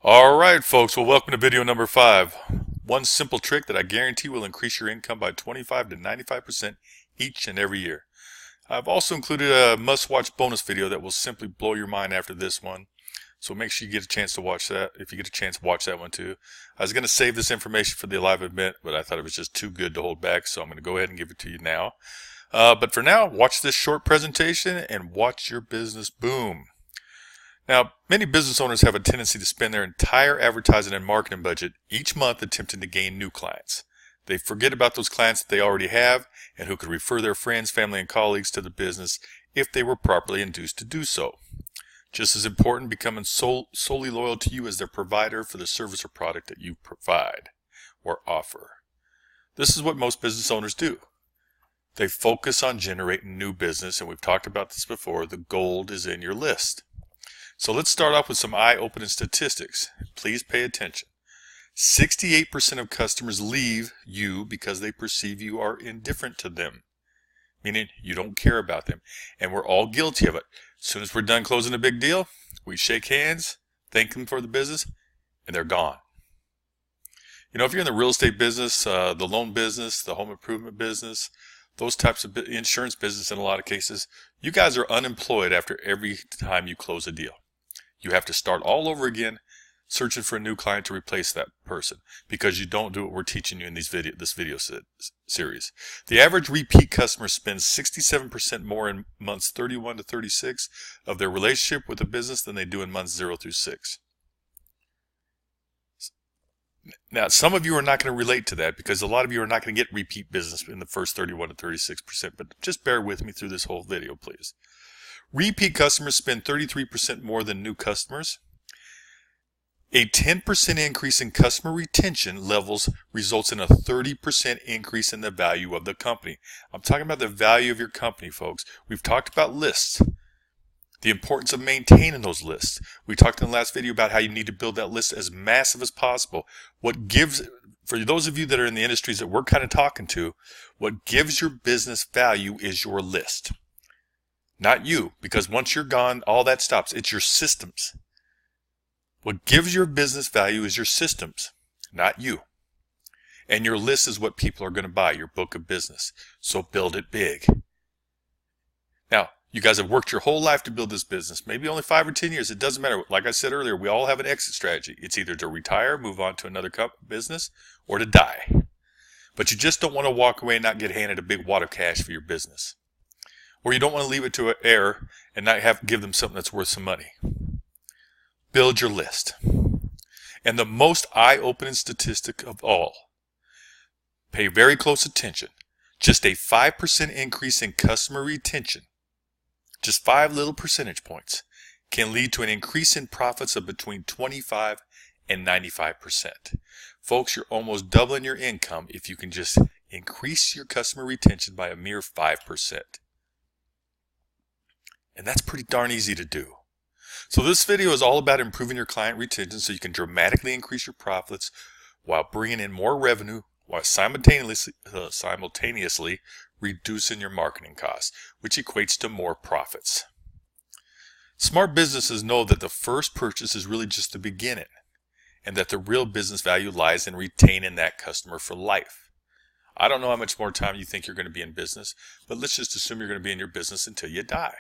Alright folks, well welcome to video number 5. One simple trick that I guarantee will increase your income by 25 to 95% each and every year. I've also included a must-watch bonus video that will simply blow your mind after this one. So make sure you get a chance to watch that. If you get a chance, watch that one too. I was going to save this information for the live event, but I thought it was just too good to hold back, so I'm going to go ahead and give it to you now. But for now, watch this short presentation and watch your business boom. Now, many business owners have a tendency to spend their entire advertising and marketing budget each month attempting to gain new clients. They forget about those clients that they already have and who could refer their friends, family, and colleagues to the business if they were properly induced to do so. Just as important, becoming solely loyal to you as their provider for the service or product that you provide or offer. This is what most business owners do. They focus on generating new business, and we've talked about this before. The gold is in your list. So let's start off with some eye-opening statistics. Please pay attention. 68% of customers leave you because they perceive you are indifferent to them, meaning you don't care about them. And we're all guilty of it. As soon as we're done closing a big deal, we shake hands, thank them for the business, and they're gone. You know, if you're in the real estate business, the loan business, the home improvement business, those types of insurance business in a lot of cases, you guys are unemployed after every time you close a deal. You have to start all over again, searching for a new client to replace that person because you don't do what we're teaching you in this video series. The average repeat customer spends 67% more in months 31 to 36 of their relationship with the business than they do in months 0 through 6. Now, some of you are not going to relate to that because a lot of you are not going to get repeat business in the first 31 to 36%, but just bear with me through this whole video, please. Repeat customers spend 33% more than new customers. A 10% increase in customer retention levels results in a 30% increase in the value of the company. I'm talking about the value of your company, folks. We've talked about lists, the importance of maintaining those lists. We talked in the last video about how you need to build that list as massive as possible. What gives, for those of you that are in the industries that we're kind of talking to, what gives your business value is your list. Not you, because once you're gone, all that stops. It's your systems. What gives your business value is your systems, not you. And your list is what people are going to buy, your book of business. So build it big. Now, you guys have worked your whole life to build this business, maybe only 5 or 10 years. It doesn't matter. Like I said earlier, we all have an exit strategy. It's either to retire, move on to another business, or to die. But you just don't want to walk away and not get handed a big wad of cash for your business. Or you don't want to leave it to an heir and not have to give them something that's worth some money. Build your list. And the most eye-opening statistic of all, pay very close attention, just a 5% increase in customer retention, just 5 little percentage points, can lead to an increase in profits of between 25 and 95%. Folks, you're almost doubling your income if you can just increase your customer retention by a mere 5%. And that's pretty darn easy to do. So this video is all about improving your client retention so you can dramatically increase your profits while bringing in more revenue while simultaneously reducing your marketing costs, which equates to more profits. Smart businesses know that the first purchase is really just the beginning and that the real business value lies in retaining that customer for life. I don't know how much more time you think you're going to be in business, but let's just assume you're going to be in your business until you die.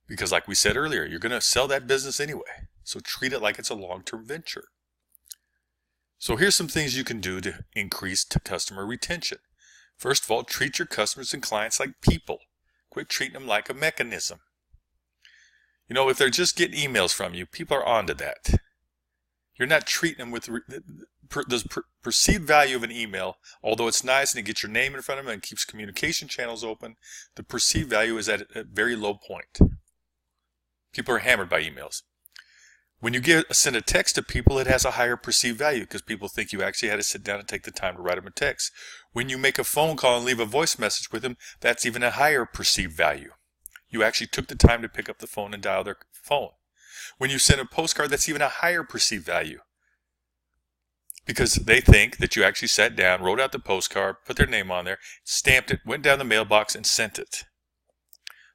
Because like we said earlier, you're going to sell that business anyway. So treat it like it's a long-term venture. So here's some things you can do to increase customer retention. First of all, treat your customers and clients like people. Quit treating them like a mechanism. You know, if they're just getting emails from you, people are on to that. You're not treating them with the perceived value of an email. Although it's nice and it gets your name in front of them and keeps communication channels open, the perceived value is at a very low point. People are hammered by emails. When you send a text to people, it has a higher perceived value because people think you actually had to sit down and take the time to write them a text. When you make a phone call and leave a voice message with them, that's even a higher perceived value. You actually took the time to pick up the phone and dial their phone. When you send a postcard, that's even a higher perceived value because they think that you actually sat down, wrote out the postcard, put their name on there, stamped it, went down the mailbox, and sent it.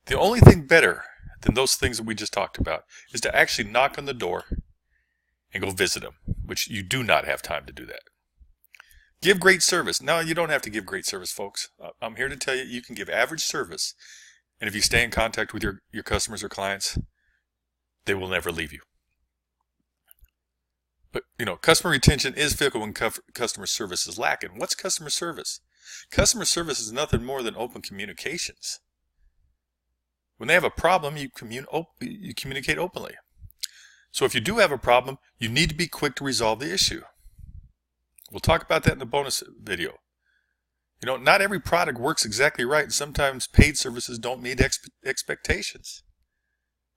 The only thing better than those things that we just talked about is to actually knock on the door and go visit them, which you do not have time to do that. Give great service. No, you don't have to give great service, folks. I'm here to tell you, you can give average service, and if you stay in contact with your customers or clients, they will never leave you. But, customer retention is fickle when customer service is lacking. What's customer service? Customer service is nothing more than open communications. When they have a problem, you communicate openly. So if you do have a problem, you need to be quick to resolve the issue. We'll talk about that in the bonus video. Not every product works exactly right, and sometimes paid services don't meet expectations.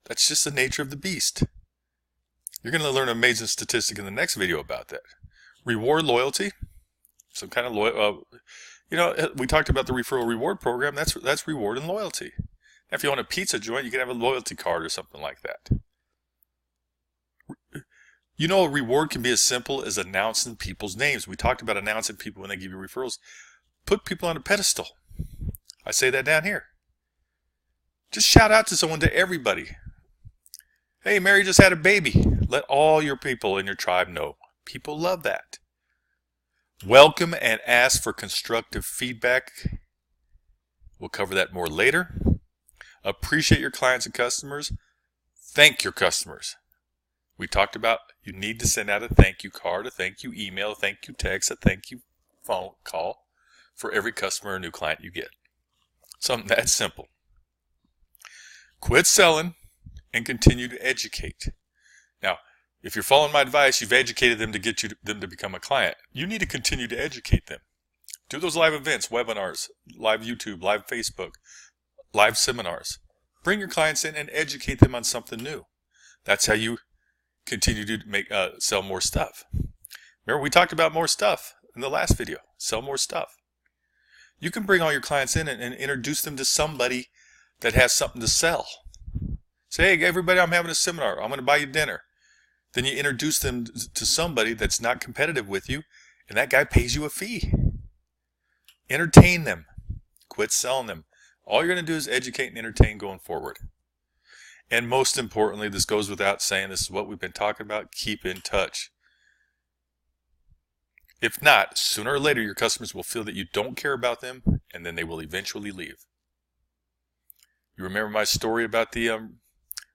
That's just the nature of the beast. You're going to learn an amazing statistic in the next video about that. Reward loyalty, some kind of we talked about the referral reward program. That's reward and loyalty. Now, if you own a pizza joint, you can have a loyalty card or something like that. A reward can be as simple as announcing people's names. We talked about announcing people when they give you referrals. Put people on a pedestal. I say that down here. Just shout out to someone, to everybody. Hey, Mary just had a baby. Let all your people in your tribe know. People love that. Welcome and ask for constructive feedback. We'll cover that more later. Appreciate your clients and customers. Thank your customers. We talked about you need to send out a thank you card, a thank you email, a thank you text, a thank you phone call for every customer or new client you get. Something that simple. Quit selling and continue to educate. Now, if you're following my advice, you've educated them to get them to become a client. You need to continue to educate them. Do those live events, webinars, live YouTube, live Facebook, live seminars. Bring your clients in and educate them on something new. That's how you continue to sell more stuff. Remember, we talked about more stuff in the last video. Sell more stuff. You can bring all your clients in and introduce them to somebody that has something to sell. Say, hey, everybody, I'm having a seminar. I'm going to buy you dinner. Then you introduce them to somebody that's not competitive with you, and that guy pays you a fee. Entertain them. Quit selling them. All you're going to do is educate and entertain going forward. And most importantly, this goes without saying, this is what we've been talking about, keep in touch. If not, sooner or later, your customers will feel that you don't care about them, and then they will eventually leave. You remember my story about the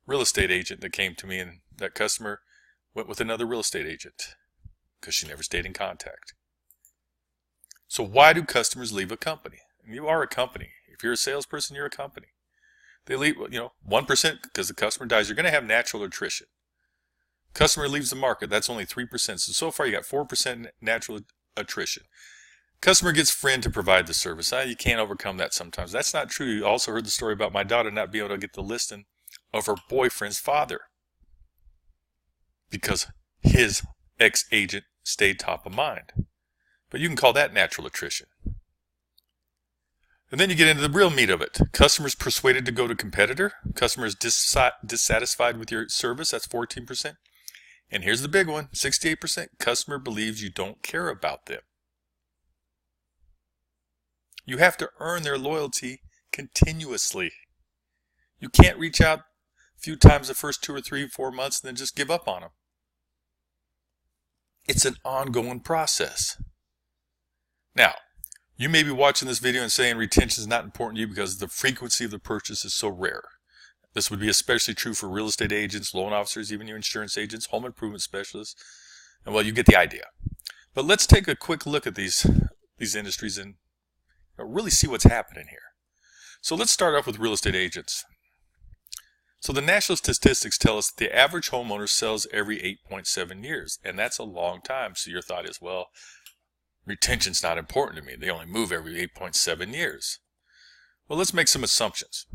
real estate agent that came to me, and that customer went with another real estate agent because she never stayed in contact. So why do customers leave a company? And you are a company. If you're a salesperson, you're a company. They leave, 1% because the customer dies. You're going to have natural attrition. Customer leaves the market. That's only 3%. So far you got 4% natural attrition. Customer gets friend to provide the service. You can't overcome that sometimes. That's not true. You also heard the story about my daughter not being able to get the listing of her boyfriend's father because his ex-agent stayed top of mind. But you can call that natural attrition. And then you get into the real meat of it. Customers persuaded to go to competitor. Customers dissatisfied with your service. That's 14%. And here's the big one, 68%. Customer believes you don't care about them. You have to earn their loyalty continuously. You can't reach out a few times the first 2 or 3, 4 months and then just give up on them. It's an ongoing process. Now, you may be watching this video and saying retention is not important to you because the frequency of the purchase is so rare. This would be especially true for real estate agents, loan officers, even your insurance agents, home improvement specialists. And well, you get the idea. But let's take a quick look at these industries and really see what's happening here. So let's start off with real estate agents. So the national statistics tell us that the average homeowner sells every 8.7 years, and that's a long time. So your thought is, well, retention's not important to me. They only move every 8.7 years. Well, let's make some assumptions.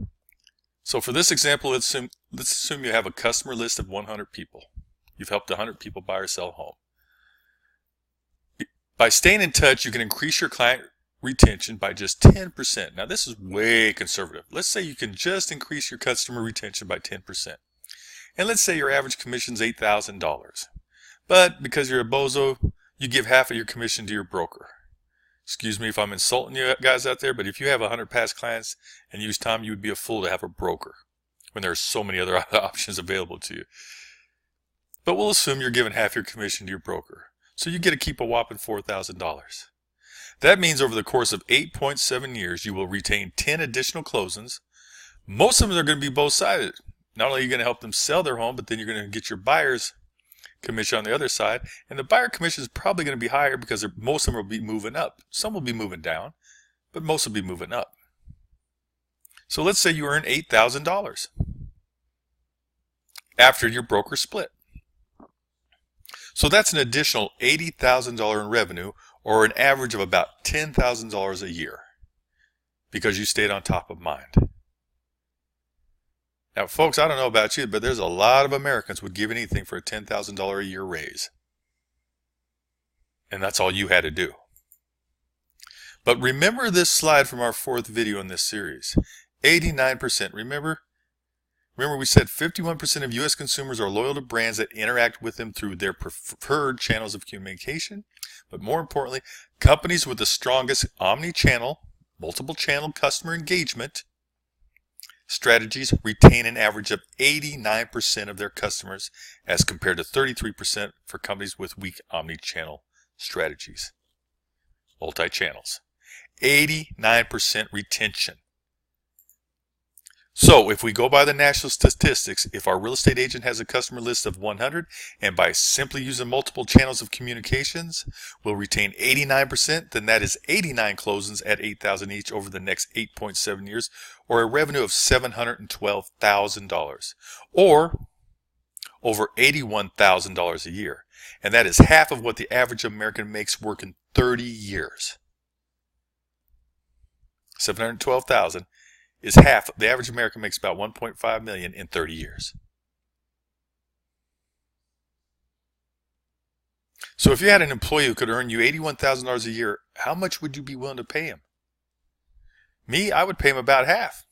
So for this example, let's assume you have a customer list of 100 people. You've helped 100 people buy or sell a home. By staying in touch, you can increase your client retention by just 10%. Now, this is way conservative. Let's say you can just increase your customer retention by 10%. And let's say your average commission is $8,000. But because you're a bozo, you give half of your commission to your broker. Excuse me if I'm insulting you guys out there, but if you have 100 past clients and use time, you would be a fool to have a broker when there are so many other options available to you. But we'll assume you're giving half your commission to your broker. So you get to keep a whopping $4,000. That means over the course of 8.7 years, you will retain 10 additional closings. Most of them are going to be both-sided. Not only are you going to help them sell their home, but then you're going to get your buyer's commission on the other side. And the buyer commission is probably going to be higher because most of them will be moving up. Some will be moving down, but most will be moving up. So let's say you earn $8,000 after your broker split. So that's an additional $80,000 in revenue, or an average of about $10,000 a year, because you stayed on top of mind. Now, folks, I don't know about you, but there's a lot of Americans would give anything for a $10,000 a year raise. And that's all you had to do. But remember this slide from our 4th video in this series. 89%. Remember we said 51% of U.S. consumers are loyal to brands that interact with them through their preferred channels of communication. But more importantly, companies with the strongest omni-channel, multiple channel customer engagement strategies retain an average of 89% of their customers, as compared to 33% for companies with weak omni-channel strategies. Multi-channels. 89% retention. So if we go by the national statistics, if our real estate agent has a customer list of 100, and by simply using multiple channels of communications will retain 89%, then that is 89 closings at $8,000 each over the next 8.7 years, or a revenue of $712,000, or over $81,000 a year. And that is half of what the average American makes working 30 years. $712,000 is half. The average American makes about $1.5 million in 30 years. So if you had an employee who could earn you $81,000 a year, how much would you be willing to pay him? Me, I would pay him about half.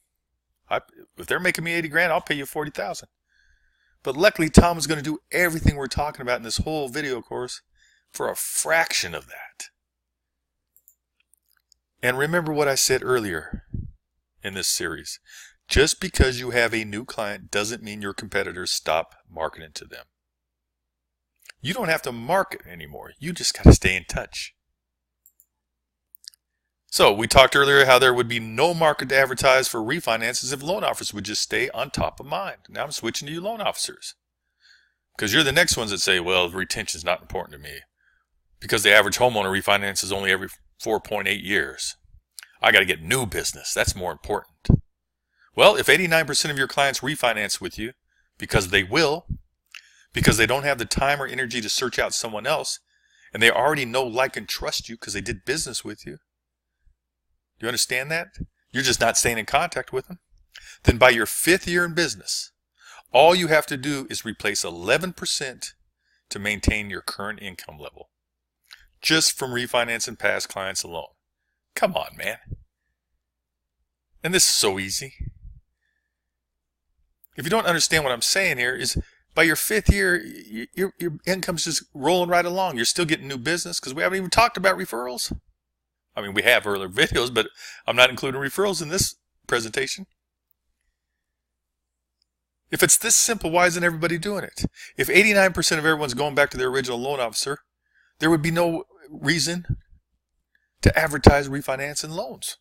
If they're making me 80 grand, I'll pay you 40,000. But luckily, Tom is going to do everything we're talking about in this whole video course for a fraction of that. And remember what I said earlier in this series. Just because you have a new client doesn't mean your competitors stop marketing to them. You don't have to market anymore. You just got to stay in touch. So we talked earlier how there would be no market to advertise for refinances if loan officers would just stay on top of mind. Now I'm switching to you loan officers, because you're the next ones that say, well, retention is not important to me because the average homeowner refinances only every 4.8 years. I got to get new business. That's more important. Well, if 89% of your clients refinance with you, because they will, because they don't have the time or energy to search out someone else, and they already know, like, and trust you because they did business with you. Do you understand that? You're just not staying in contact with them. Then by your 5th year in business, all you have to do is replace 11% to maintain your current income level, just from refinancing past clients alone. Come on, man. And this is so easy. If you don't understand what I'm saying here, is by your 5th year, your income's just rolling right along. You're still getting new business, because we haven't even talked about referrals. I mean, we have earlier videos, but I'm not including referrals in this presentation. If it's this simple, why isn't everybody doing it? If 89% of everyone's going back to their original loan officer, there would be no reason to advertise refinance and loans,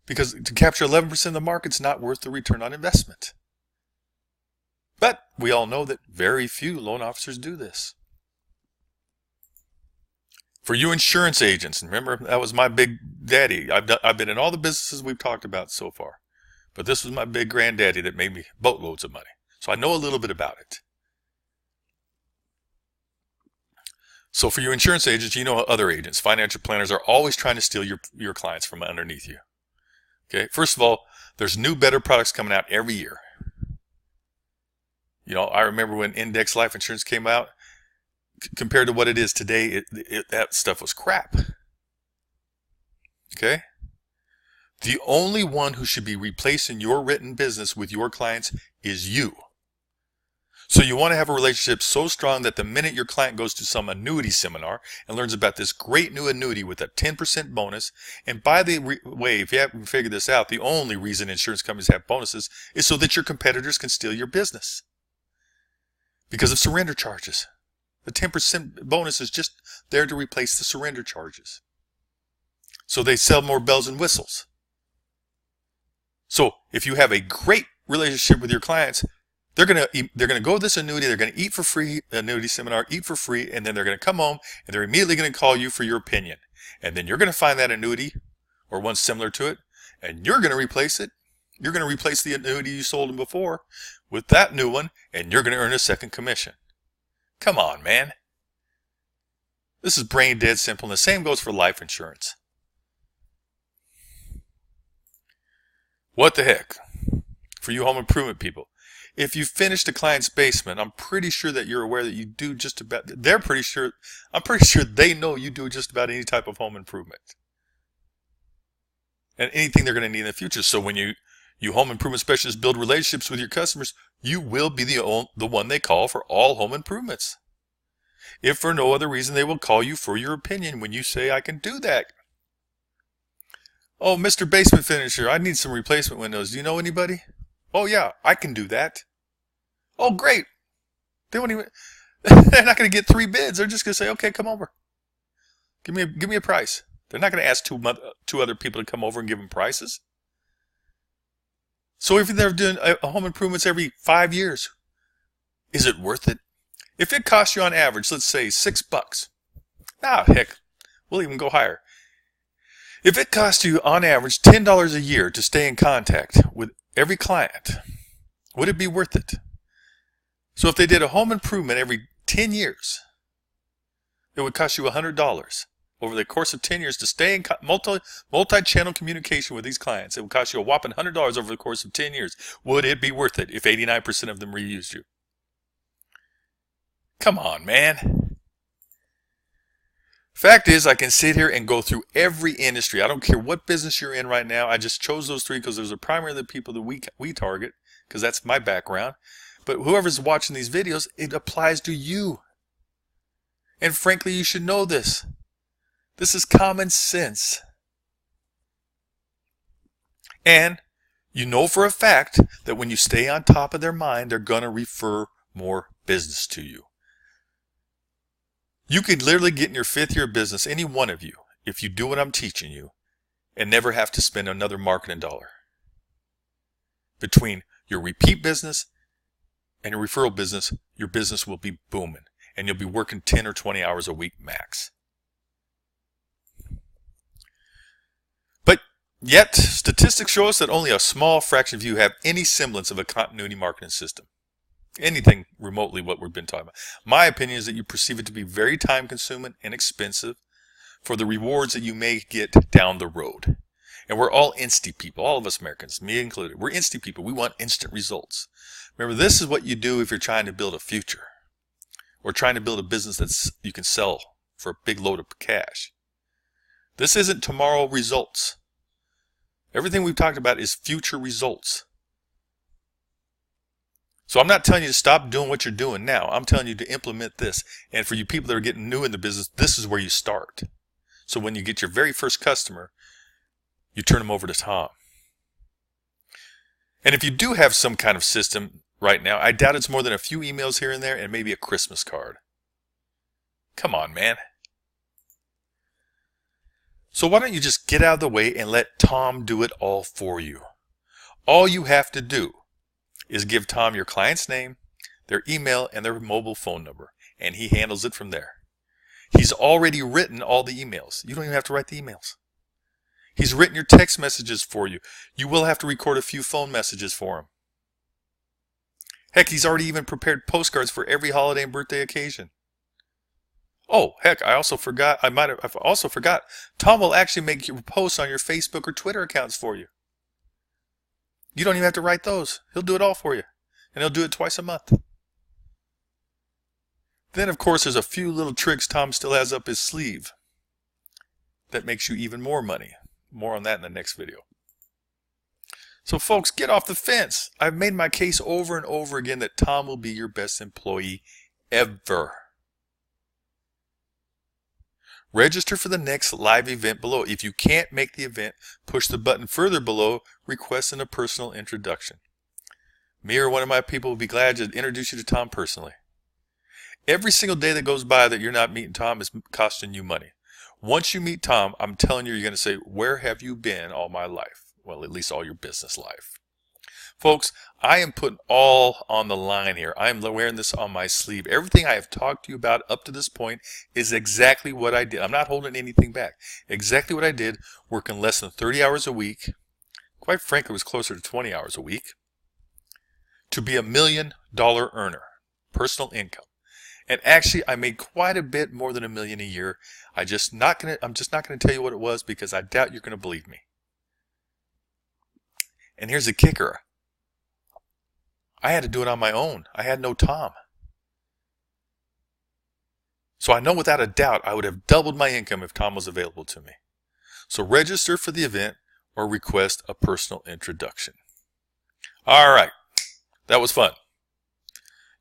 because to capture 11% of the market's not worth the return on investment. But we all know that very few loan officers do this. For you insurance agents, and remember, that was my big daddy. I've been in all the businesses we've talked about so far, but this was my big granddaddy that made me boatloads of money. So I know a little bit about it. So for you insurance agents, you know other agents, financial planners are always trying to steal your clients from underneath you. Okay, first of all, there's new, better products coming out every year. You know, I remember when index life insurance came out, compared to what it is today, that stuff was crap. Okay? The only one who should be replacing your written business with your clients is you. So you want to have a relationship so strong that the minute your client goes to some annuity seminar and learns about this great new annuity with a 10% bonus, and by the way, if you haven't figured this out, the only reason insurance companies have bonuses is so that your competitors can steal your business. because of surrender charges. The 10% bonus is just there to replace the surrender charges. So they sell more bells and whistles. So if you have a great relationship with your clients, they're gonna go to this annuity, they're gonna eat for free, annuity seminar, eat for free, and then they're gonna come home and they're immediately gonna call you for your opinion. And then you're gonna find that annuity or one similar to it, and you're gonna replace it. You're gonna replace the annuity you sold them before with that new one, and you're gonna earn a second commission. Come on, man. This is brain dead simple, and the same goes for life insurance. What the heck? For you home improvement people, if you finished a client's basement, I'm pretty sure that you're aware that you do just about, I'm pretty sure they know you do just about any type of home improvement. And anything they're going to need in the future. So when you home improvement specialists build relationships with your customers, you will be the one they call for all home improvements. If for no other reason, they will call you for your opinion when you say, I can do that. Oh, Mr. Basement Finisher, I need some replacement windows. Do you know anybody? Oh yeah, I can do that. Oh great. They won't even, they're not going to get 3 bids. They're just going to say, okay, come over. Give me a price. They're not going to ask two other people to come over and give them prices. So if they're doing home improvements every 5 years, is it worth it? If it costs you on average, let's say $6. Ah, heck, we'll even go higher. If it costs you on average $10 a year to stay in contact with every client, would it be worth it? So if they did a home improvement every 10 years, it would cost you $100. Over the course of 10 years to stay in multi-channel communication with these clients, it would cost you a whopping $100 over the course of 10 years. Would it be worth it if 89% of them reused you? Come on, man. Fact is, I can sit here and go through every industry. I don't care what business you're in right now. I just chose those 3 because those are primarily the people that we target, because that's my background. But whoever's watching these videos, it applies to you. And frankly, you should know this. This is common sense. And you know for a fact that when you stay on top of their mind, they're going to refer more business to you. You could literally get in your 5th year of business, any one of you, if you do what I'm teaching you, and never have to spend another marketing dollar. Between your repeat business and your referral business, your business will be booming, and you'll be working 10 or 20 hours a week max. But yet, statistics show us that only a small fraction of you have any semblance of a continuity marketing system. Anything remotely what we've been talking about. My opinion is that you perceive it to be very time consuming and expensive for the rewards that you may get down the road. And we're all insty people, all of us Americans, me included. We're insty people. We want instant results. Remember, this is what you do if you're trying to build a future or trying to build a business that you can sell for a big load of cash. This isn't tomorrow results. Everything we've talked about is future results. So I'm not telling you to stop doing what you're doing now. I'm telling you to implement this. And for you people that are getting new in the business, this is where you start. So when you get your very first customer, you turn them over to Tom. And if you do have some kind of system right now, I doubt it's more than a few emails here and there and maybe a Christmas card. Come on, man. So why don't you just get out of the way and let Tom do it all for you? All you have to do is give Tom your client's name, their email, and their mobile phone number, and he handles it from there. He's already written all the emails. You don't even have to write the emails. He's written your text messages for you. You will have to record a few phone messages for him. Heck, he's already even prepared postcards for every holiday and birthday occasion. Oh, heck, I also forgot, Tom will actually make your posts on your Facebook or Twitter accounts for you. You don't even have to write those. He'll do it all for you. And he'll do it twice a month. Then, of course, there's a few little tricks Tom still has up his sleeve that makes you even more money. More on that in the next video. So, folks, get off the fence. I've made my case over and over again that Tom will be your best employee ever. Register for the next live event below. If you can't make the event, push the button further below, requesting a personal introduction. Me or one of my people will be glad to introduce you to Tom personally. Every single day that goes by that you're not meeting Tom is costing you money. Once you meet Tom, I'm telling you, you're going to say, where have you been all my life? Well, at least all your business life. Folks, I am putting all on the line here. I am wearing this on my sleeve. Everything I have talked to you about up to this point is exactly what I did. I'm not holding anything back. Exactly what I did, working less than 30 hours a week. Quite frankly, it was closer to 20 hours a week. To be $1 million earner, personal income. And actually, I made quite a bit more than $1 million a year. I'm just not gonna tell you what it was because I doubt you're gonna believe me. And here's the kicker. I had to do it on my own. I had no Tom. So I know without a doubt I would have doubled my income if Tom was available to me. So register for the event or request a personal introduction. All right, that was fun.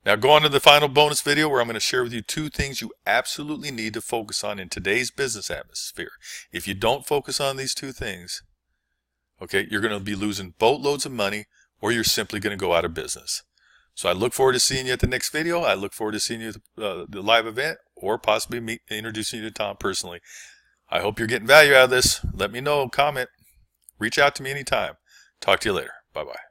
Now go on to the final bonus video where I'm going to share with you 2 things you absolutely need to focus on in today's business atmosphere. If you don't focus on these 2 things, okay, you're going to be losing boatloads of money or you're simply going to go out of business. So I look forward to seeing you at the next video. I look forward to seeing you at the live event or possibly introducing you to Tom personally. I hope you're getting value out of this. Let me know, comment, reach out to me anytime. Talk to you later. Bye-bye.